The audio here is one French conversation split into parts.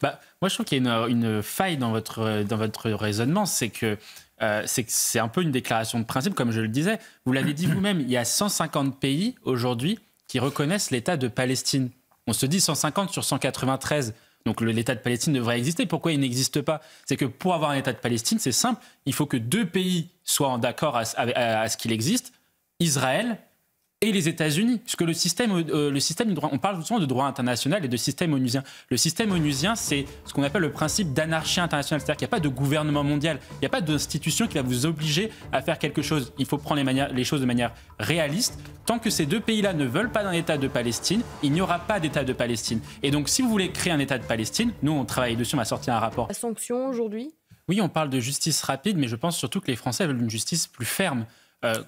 Moi, je trouve qu'il y a une faille dans votre raisonnement, c'est que c'est un peu une déclaration de principe, comme je le disais. Vous l'avez dit vous-même, il y a 150 pays aujourd'hui qui reconnaissent l'État de Palestine. On se dit 150 sur 193. Donc l'État de Palestine devrait exister. Pourquoi il n'existe pas? C'est que pour avoir un État de Palestine, c'est simple. Il faut que deux pays soient d'accord à ce qu'il existe, Israël et les États-Unis. Puisque le système du droit, on parle souvent de droit international et de système onusien. Le système onusien, c'est ce qu'on appelle le principe d'anarchie internationale. C'est-à-dire qu'il n'y a pas de gouvernement mondial. Il n'y a pas d'institution qui va vous obliger à faire quelque chose. Il faut prendre les choses de manière réaliste. Tant que ces deux pays-là ne veulent pas d'un État de Palestine, il n'y aura pas d'État de Palestine. Et donc, si vous voulez créer un État de Palestine, nous, on travaille dessus, on a sorti un rapport. La sanction aujourd'hui? Oui, on parle de justice rapide, mais je pense surtout que les Français veulent une justice plus ferme.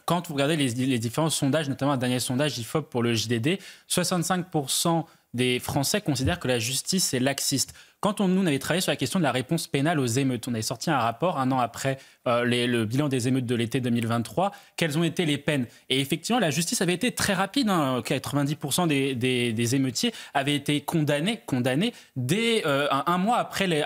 Quand vous regardez les différents sondages, notamment un dernier sondage IFOP pour le JDD, 65% des Français considèrent que la justice est laxiste. Quand nous, on avait travaillé sur la question de la réponse pénale aux émeutes, on avait sorti un rapport un an après le bilan des émeutes de l'été 2023, quelles ont été les peines. Et effectivement, la justice avait été très rapide. 90% des émeutiers avaient été condamnés dès un mois après les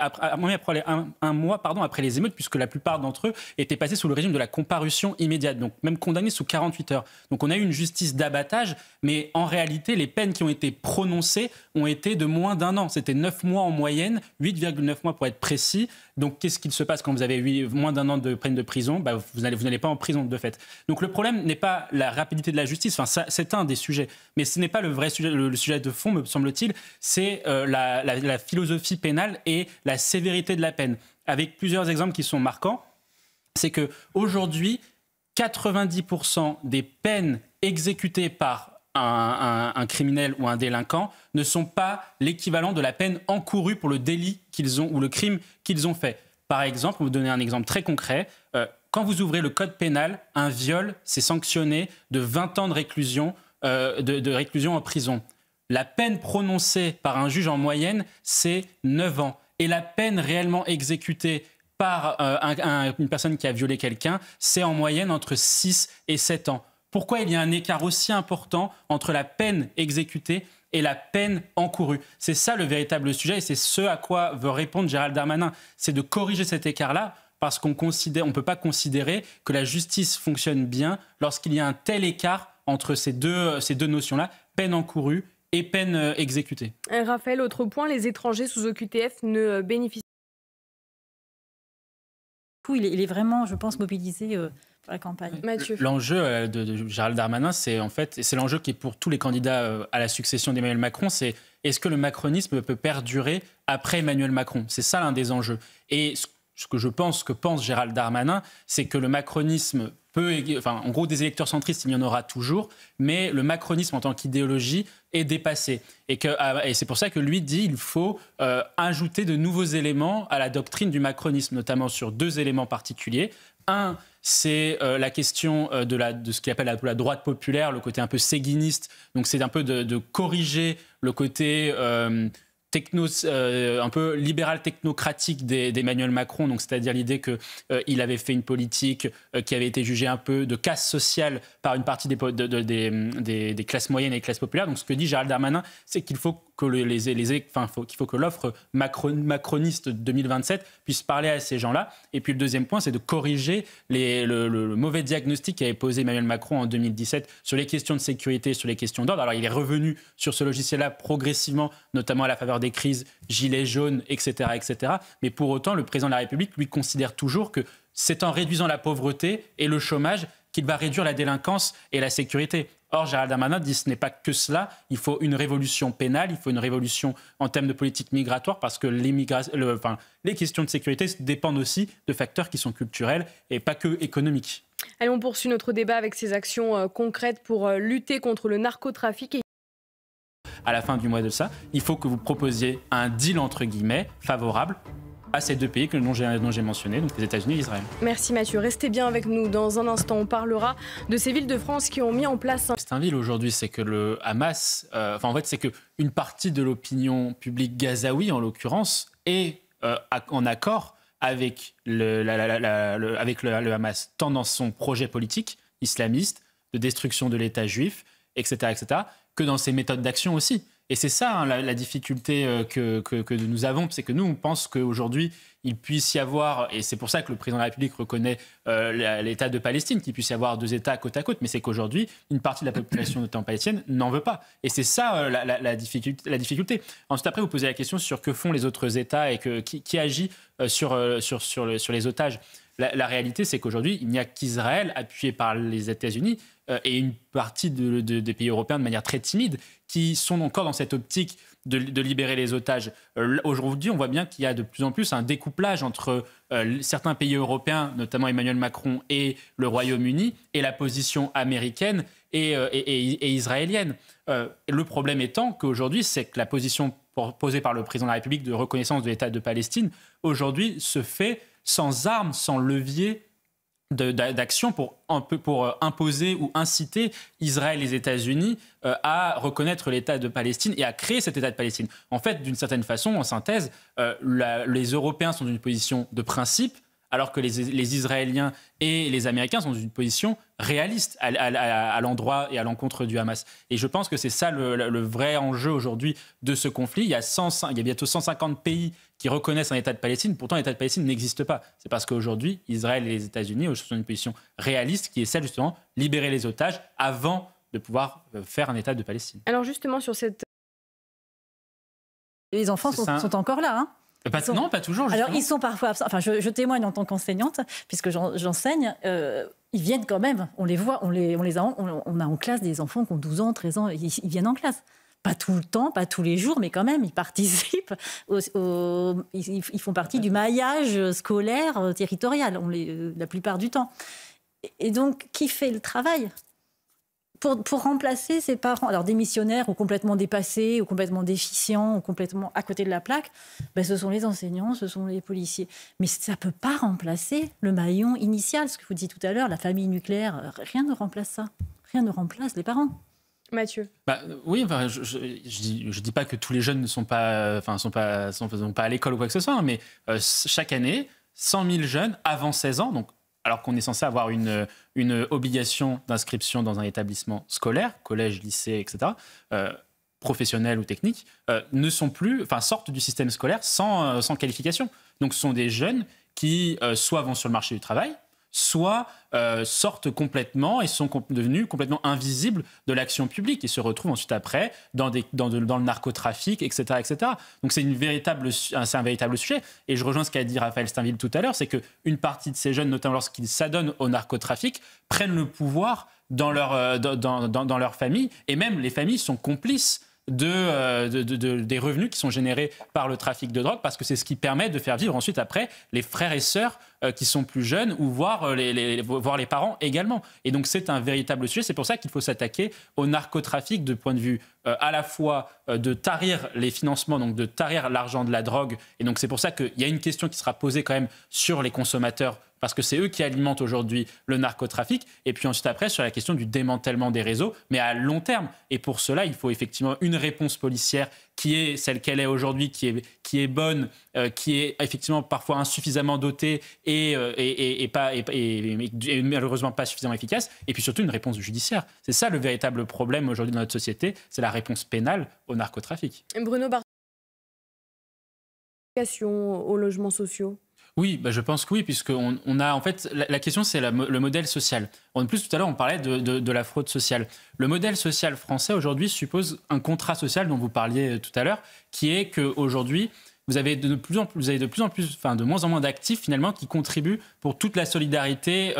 émeutes, puisque la plupart d'entre eux étaient passés sous le régime de la comparution immédiate, donc même condamnés sous 48 heures. Donc on a eu une justice d'abattage, mais en réalité, les peines qui ont été prononcées ont été de moins d'1 an. C'était 9 mois en moyenne, 8,9 mois pour être précis. Donc qu'est-ce qu'il se passe quand vous avez moins d'1 an de peine de prison? Vous n'allez pas en prison de fait. Donc le problème n'est pas la rapidité de la justice, c'est un des sujets, mais ce n'est pas le vrai sujet. Le sujet de fond, me semble-t-il, c'est la philosophie pénale et la sévérité de la peine. Avec plusieurs exemples qui sont marquants, c'est qu'aujourd'hui, 90% des peines exécutées par un criminel ou un délinquant ne sont pas l'équivalent de la peine encourue pour le délit qu'ils ont ou le crime qu'ils ont fait. Par exemple, pour vous donner un exemple très concret, quand vous ouvrez le code pénal, un viol, c'est sanctionné de 20 ans de réclusion, de réclusion en prison. La peine prononcée par un juge en moyenne, c'est 9 ans. Et la peine réellement exécutée par une personne qui a violé quelqu'un, c'est en moyenne entre 6 et 7 ans. Pourquoi il y a un écart aussi important entre la peine exécutée et la peine encourue? C'est ça le véritable sujet et c'est ce à quoi veut répondre Gérald Darmanin. C'est de corriger cet écart-là parce qu'on ne peut pas considérer que la justice fonctionne bien lorsqu'il y a un tel écart entre ces deux notions-là, peine encourue et peine exécutée. Raphaël, autre point, les étrangers sous OQTF ne bénéficient pas. Il est vraiment, je pense, mobilisé pour la campagne. Mathieu. L'enjeu de Gérald Darmanin, c'est l'enjeu qui est pour tous les candidats à la succession d'Emmanuel Macron, c'est est-ce que le macronisme peut perdurer après Emmanuel Macron? C'est ça l'un des enjeux. Et ce que je pense que pense Gérald Darmanin, c'est que le macronisme en gros, des électeurs centristes, il y en aura toujours, mais le macronisme en tant qu'idéologie est dépassé. Et c'est pour ça que lui dit qu'il faut ajouter de nouveaux éléments à la doctrine du macronisme, notamment sur 2 éléments particuliers. Un, c'est la question de ce qu'il appelle la droite populaire, le côté un peu séguiniste. Donc c'est un peu de corriger le côté un peu libéral technocratique d'Emmanuel Macron, donc c'est-à-dire l'idée qu'il avait fait une politique qui avait été jugée un peu de casse sociale par une partie des classes moyennes et des classes populaires. Donc ce que dit Gérald Darmanin, c'est qu'il faut que l'offre macroniste 2027 puisse parler à ces gens-là. Et puis le deuxième point, c'est de corriger le mauvais diagnostic qu'avait posé Emmanuel Macron en 2017 sur les questions de sécurité, sur les questions d'ordre. Alors il est revenu sur ce logiciel-là progressivement, notamment à la faveur des crises, gilets jaunes, etc., etc. Mais pour autant, le président de la République, lui, considère toujours que c'est en réduisant la pauvreté et le chômage qu'il va réduire la délinquance et la sécurité. Or, Gérald Darmanin dit que ce n'est pas que cela. Il faut une révolution pénale, il faut une révolution en termes de politique migratoire parce que les questions de sécurité dépendent aussi de facteurs qui sont culturels et pas que économiques. Allez, on poursuit notre débat avec ces actions concrètes pour lutter contre le narcotrafic. À la fin du mois de ça, il faut que vous proposiez un deal entre guillemets favorable à ces 2 pays dont j'ai mentionné, donc les États-Unis et Israël. Merci Mathieu. Restez bien avec nous. Dans un instant, on parlera de ces villes de France qui ont mis en place... C'est un deal aujourd'hui, c'est que le Hamas... c'est qu'une partie de l'opinion publique gazaoui, en l'occurrence, est en accord avec le Hamas, tant dans son projet politique islamiste, de destruction de l'État juif, etc., que dans ses méthodes d'action aussi. Et c'est ça hein, la difficulté que nous avons, c'est que nous, on pense qu'aujourd'hui, il puisse y avoir, et c'est pour ça que le président de la République reconnaît l'État de Palestine, qu'il puisse y avoir 2 États côte à côte, mais c'est qu'aujourd'hui, une partie de la population notamment palestinienne n'en veut pas. Et c'est ça la difficulté. Ensuite, après, vous posez la question sur que font les autres États et qui agit sur les otages. La réalité, c'est qu'aujourd'hui, il n'y a qu'Israël, appuyé par les États-Unis, et une partie des pays européens de manière très timide, qui sont encore dans cette optique de libérer les otages. Aujourd'hui, on voit bien qu'il y a de plus en plus un découplage entre certains pays européens, notamment Emmanuel Macron et le Royaume-Uni, et la position américaine et israélienne. Le problème étant qu'aujourd'hui, c'est que la position posée par le président de la République de reconnaissance de l'État de Palestine, aujourd'hui, se fait sans armes, sans levier d'action pour imposer ou inciter Israël et les États-Unis à reconnaître l'État de Palestine et à créer cet État de Palestine. En fait, d'une certaine façon, en synthèse, les Européens sont dans une position de principe, alors que les Israéliens et les Américains sont dans une position réaliste à l'endroit et à l'encontre du Hamas. Et je pense que c'est ça le vrai enjeu aujourd'hui de ce conflit. Il y a bientôt 150 pays qui reconnaissent un État de Palestine. Pourtant, l'État de Palestine n'existe pas. C'est parce qu'aujourd'hui, Israël et les États-Unis sont dans une position réaliste qui est celle, justement, de libérer les otages avant de pouvoir faire un État de Palestine. Alors justement, sur cette... Les enfants sont encore là, hein. Non, pas toujours. Justement. Alors, ils sont parfois absents. Enfin, je témoigne en tant qu'enseignante, puisque j'enseigne. Ils viennent quand même. On les voit, on a en classe des enfants qui ont 12 ans, 13 ans. Ils viennent en classe. Pas tout le temps, pas tous les jours, mais quand même, ils participent. Ils font partie du maillage scolaire territorial, la plupart du temps. Et donc, qui fait le travail ? Pour remplacer ces parents, alors démissionnaires ou complètement dépassés, ou complètement déficients, ou complètement à côté de la plaque, ce sont les enseignants, ce sont les policiers. Mais ça ne peut pas remplacer le maillon initial, ce que vous dites tout à l'heure, la famille nucléaire. Rien ne remplace ça. Rien ne remplace les parents. Mathieu. Oui, enfin, je dis pas que tous les jeunes ne sont pas à l'école ou quoi que ce soit, mais chaque année, 100 000 jeunes avant 16 ans, donc alors qu'on est censé avoir une obligation d'inscription dans un établissement scolaire, collège, lycée, etc., professionnel ou technique, sortent du système scolaire sans qualification. Donc ce sont des jeunes qui soit vont sur le marché du travail, soit sortent complètement et sont devenus complètement invisibles de l'action publique et se retrouvent ensuite après dans le narcotrafic, etc., etc. Donc c'est un véritable sujet. Et je rejoins ce qu'a dit Raphaël Steinville tout à l'heure, c'est qu'une partie de ces jeunes, notamment lorsqu'ils s'adonnent au narcotrafic, prennent le pouvoir dans leur famille, et même les familles sont complices des revenus qui sont générés par le trafic de drogue, parce que c'est ce qui permet de faire vivre ensuite après les frères et sœurs qui sont plus jeunes, ou voir les parents également. Et donc c'est un véritable sujet. C'est pour ça qu'il faut s'attaquer au narcotrafic de point de vue à la fois de tarir les financements, donc de tarir l'argent de la drogue. Et donc c'est pour ça qu'il y a une question qui sera posée quand même sur les consommateurs, parce que c'est eux qui alimentent aujourd'hui le narcotrafic, et puis ensuite après sur la question du démantèlement des réseaux, mais à long terme. Et pour cela, il faut effectivement une réponse policière qui est celle qu'elle est aujourd'hui, qui est bonne, qui est effectivement parfois insuffisamment dotée et malheureusement pas suffisamment efficace, et puis surtout une réponse judiciaire. C'est ça le véritable problème aujourd'hui dans notre société, c'est la réponse pénale au narcotrafic. Bruno Barthes, aux logements sociaux. Oui, je pense que oui, puisqu'on a, en fait, la question, c'est le modèle social. En plus, tout à l'heure, on parlait de la fraude sociale. Le modèle social français, aujourd'hui, suppose un contrat social dont vous parliez tout à l'heure, qui est qu'aujourd'hui, vous avez de moins en moins d'actifs, finalement, qui contribuent pour toute la solidarité,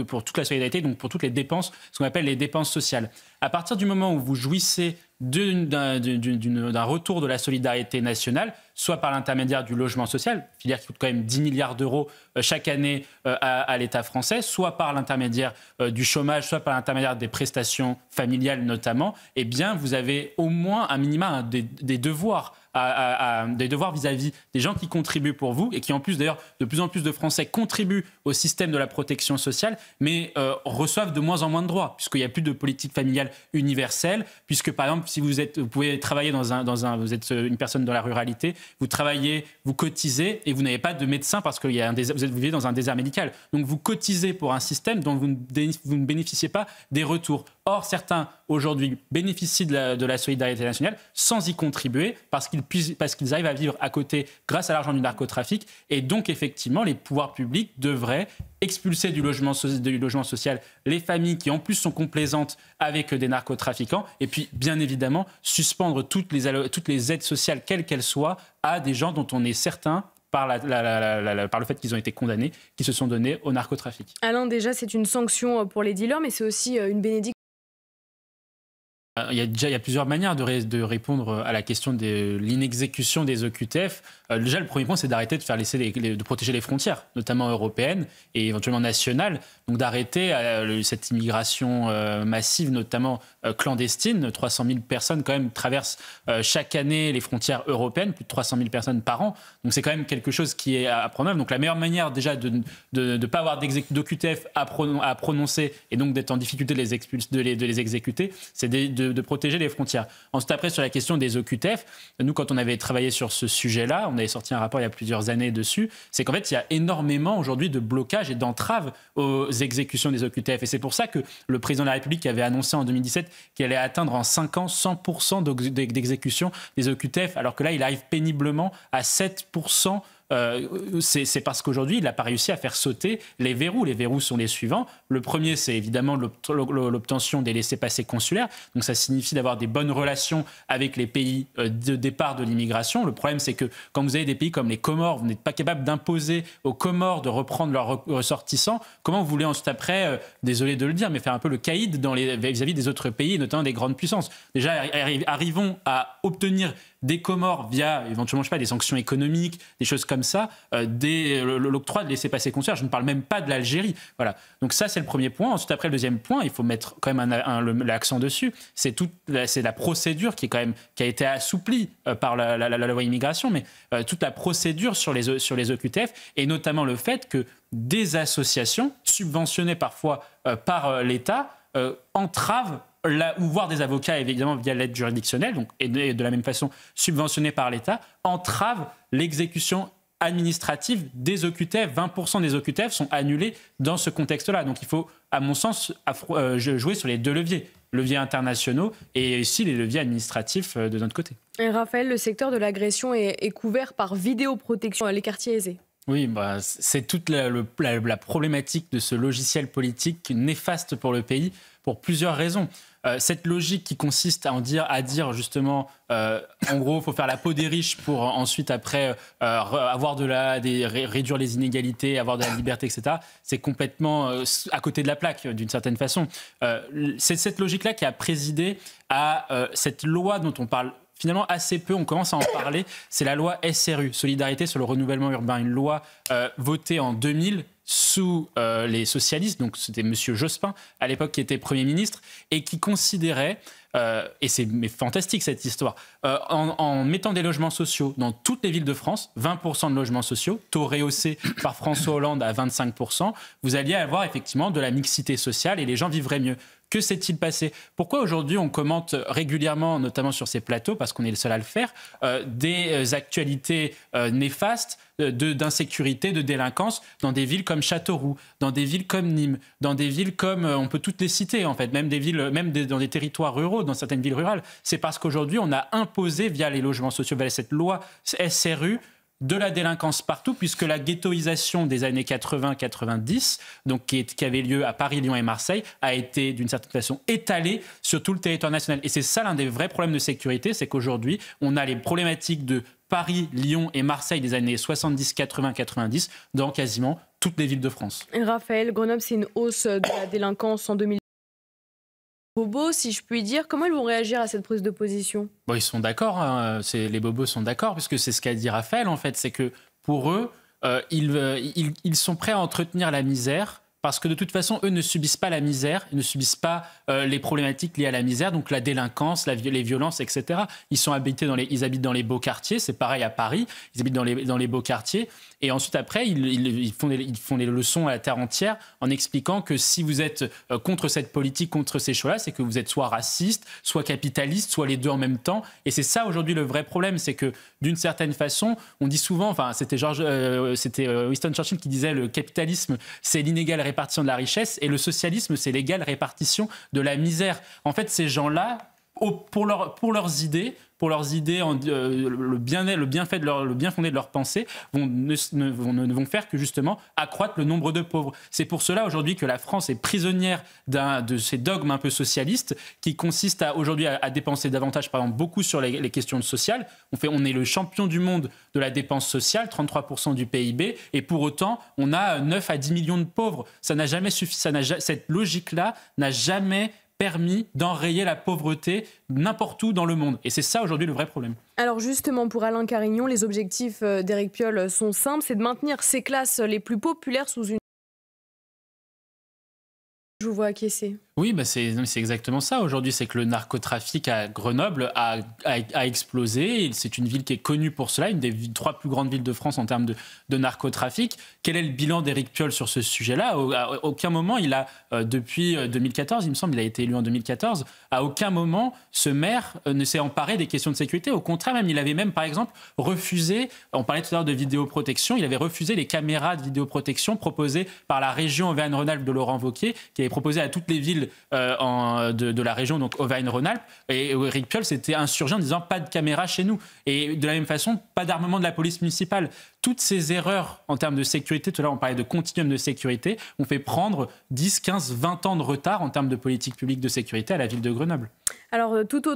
pour toute la solidarité, donc pour toutes les dépenses, ce qu'on appelle les dépenses sociales. À partir du moment où vous jouissez d'un retour de la solidarité nationale, soit par l'intermédiaire du logement social, filière qui coûte quand même 10 milliards d'euros chaque année à l'État français, soit par l'intermédiaire du chômage, soit par l'intermédiaire des prestations familiales notamment, eh bien vous avez au moins un minimum des devoirs vis-à-vis des gens qui contribuent pour vous, et qui en plus d'ailleurs de plus en plus de Français contribuent au système de la protection sociale, mais reçoivent de moins en moins de droits, puisqu'il n'y a plus de politique familiale universelle, puisque par exemple si vous pouvez travailler vous êtes une personne dans la ruralité, vous travaillez, vous cotisez et vous n'avez pas de médecin parce que vous vivez dans un désert médical. Donc vous cotisez pour un système dont vous ne bénéficiez pas des retours. Or, certains, aujourd'hui, bénéficient de la solidarité nationale sans y contribuer parce qu'ils arrivent à vivre à côté grâce à l'argent du narcotrafic. Et donc, effectivement, les pouvoirs publics devraient expulser du logement social les familles qui, en plus, sont complaisantes avec des narcotrafiquants. Et puis, bien évidemment, suspendre toutes les aides sociales, quelles qu'elles soient, à des gens dont on est certain par le fait qu'ils ont été condamnés, qui se sont donnés au narcotrafic. Alain, déjà, c'est une sanction pour les dealers, mais c'est aussi une bénédiction. Il y a plusieurs manières de répondre à la question de l'inexécution des OQTF. Déjà, le premier point, c'est d'arrêter de protéger les frontières, notamment européennes et éventuellement nationales. Donc d'arrêter cette immigration massive, notamment clandestine. 300 000 personnes quand même traversent chaque année les frontières européennes, plus de 300 000 personnes par an. Donc c'est quand même quelque chose qui est à prendre en œuvre. Donc la meilleure manière déjà de ne pas avoir d'OQTF à prononcer et donc d'être en difficulté de les exécuter, c'est de protéger les frontières. Ensuite, après, sur la question des OQTF, nous, quand on avait travaillé sur ce sujet-là, on avait sorti un rapport il y a plusieurs années dessus, c'est qu'en fait, il y a énormément aujourd'hui de blocages et d'entraves aux exécutions des OQTF. Et c'est pour ça que le président de la République avait annoncé en 2017 qu'il allait atteindre en 5 ans 100% d'exécution des OQTF, alors que là, il arrive péniblement à 7%. C'est parce qu'aujourd'hui, il n'a pas réussi à faire sauter les verrous. Les verrous sont les suivants. Le premier, c'est évidemment l'obtention des laissez-passer consulaires. Donc ça signifie d'avoir des bonnes relations avec les pays de départ de l'immigration. Le problème, c'est que quand vous avez des pays comme les Comores, vous n'êtes pas capable d'imposer aux Comores de reprendre leurs ressortissants. Comment vous voulez ensuite après, désolé de le dire, mais faire un peu le caïd vis-à-vis des autres pays, notamment des grandes puissances. Déjà, arrivons à obtenir des Comores via éventuellement, je sais pas, des sanctions économiques, des choses comme ça, l'octroi de laissez-passer consulaires. Je ne parle même pas de l'Algérie. Voilà. Donc ça, c'est le premier point. Ensuite, après, le deuxième point, il faut mettre quand même l'accent dessus. C'est la procédure qui a été assouplie par la loi immigration, mais toute la procédure sur les OQTF, et notamment le fait que des associations subventionnées parfois par l'État entravent ou voir des avocats, évidemment, via l'aide juridictionnelle, donc, et de la même façon subventionnés par l'État, entravent l'exécution administrative des OQTF. 20% des OQTF sont annulés dans ce contexte-là. Donc il faut, à mon sens, jouer sur les deux leviers internationaux et aussi les leviers administratifs de notre côté. Et Raphaël, le secteur de l'agression est couvert par vidéoprotection, les quartiers aisés. Oui, c'est toute la problématique de ce logiciel politique néfaste pour le pays, pour plusieurs raisons. Cette logique qui consiste à dire justement, en gros, il faut faire la peau des riches pour ensuite, après, réduire les inégalités, avoir de la liberté, etc., c'est complètement à côté de la plaque, d'une certaine façon. C'est cette logique-là qui a présidé à cette loi dont on parle finalement assez peu, on commence à en parler, c'est la loi SRU, Solidarité sur le renouvellement urbain, une loi votée en 2000 sous les socialistes, donc c'était M. Jospin à l'époque qui était Premier ministre, et qui considérait, et c'est fantastique cette histoire, en mettant des logements sociaux dans toutes les villes de France, 20% de logements sociaux, taux rehaussé par François Hollande à 25%, vous alliez avoir effectivement de la mixité sociale et les gens vivraient mieux. Que s'est-il passé? Pourquoi aujourd'hui on commente régulièrement, notamment sur ces plateaux, parce qu'on est le seul à le faire, des actualités néfastes d'insécurité, de délinquance dans des villes comme Châteauroux, dans des villes comme Nîmes, dans des villes comme, on peut toutes les citer en fait, même dans des territoires ruraux, dans certaines villes rurales. C'est parce qu'aujourd'hui on a imposé via les logements sociaux, via cette loi SRU, de la délinquance partout, puisque la ghettoisation des années 80-90, donc qui avait lieu à Paris, Lyon et Marseille, a été d'une certaine façon étalée sur tout le territoire national. Et c'est ça l'un des vrais problèmes de sécurité, c'est qu'aujourd'hui, on a les problématiques de Paris, Lyon et Marseille des années 70, 80, 90 dans quasiment toutes les villes de France. Raphaël, Grenoble, c'est une hausse de la délinquance en 2020. Bobos, si je puis dire, comment ils vont réagir à cette prise de position? Ils sont d'accord, hein. Les bobos sont d'accord, puisque c'est ce qu'a dit Raphaël, en fait, c'est que pour eux, ils sont prêts à entretenir la misère, parce que de toute façon, eux ne subissent pas la misère, ils ne subissent pas les problématiques liées à la misère, donc la délinquance, les violences, etc. Ils habitent dans les beaux quartiers, c'est pareil à Paris, ils habitent dans les beaux quartiers. Et ensuite, après, ils font les leçons à la terre entière en expliquant que si vous êtes contre cette politique, contre ces choses-là, c'est que vous êtes soit raciste, soit capitaliste, soit les deux en même temps. Et c'est ça aujourd'hui le vrai problème, c'est que d'une certaine façon, on dit souvent, enfin c'était Winston Churchill qui disait le capitalisme, c'est l'inégale répartition de la richesse et le socialisme, c'est l'égale répartition de la misère. En fait, ces gens-là, pour leurs idées, le bien fondé de leurs pensées, ne vont faire que justement accroître le nombre de pauvres. C'est pour cela aujourd'hui que la France est prisonnière de ces dogmes un peu socialistes qui consistent aujourd'hui à dépenser davantage, par exemple, beaucoup sur les questions sociales. On est le champion du monde de la dépense sociale, 33% du PIB, et pour autant, on a 9 à 10 millions de pauvres. Ça n'a jamais suffi, cette logique-là n'a jamais permis d'enrayer la pauvreté n'importe où dans le monde. Et c'est ça aujourd'hui le vrai problème. Alors justement, pour Alain Carignon, les objectifs d'Éric Piolle sont simples, c'est de maintenir ces classes les plus populaires sous une... Je vous vois acquiescer. Oui, c'est exactement ça. Aujourd'hui, c'est que le narcotrafic à Grenoble a explosé. C'est une ville qui est connue pour cela, une des 3 plus grandes villes de France en termes de narcotrafic. Quel est le bilan d'Éric Piolle sur ce sujet-là ? À aucun moment, depuis 2014, il me semble, il a été élu en 2014, à aucun moment, ce maire ne s'est emparé des questions de sécurité. Au contraire, il avait même, par exemple, refusé, on parlait tout à l'heure de vidéoprotection, il avait refusé les caméras de vidéoprotection proposées par la région Auvergne-Rhône-Alpes de Laurent Wauquiez, qui avait proposé à toutes les villes de la région, donc Auvergne-Rhône-Alpes, et Éric Piolle s'était insurgé en disant pas de caméra chez nous. Et de la même façon, pas d'armement de la police municipale. Toutes ces erreurs en termes de sécurité, tout à l'heure on parlait de continuum de sécurité, ont fait prendre 10, 15, 20 ans de retard en termes de politique publique de sécurité à la ville de Grenoble. Alors tout autre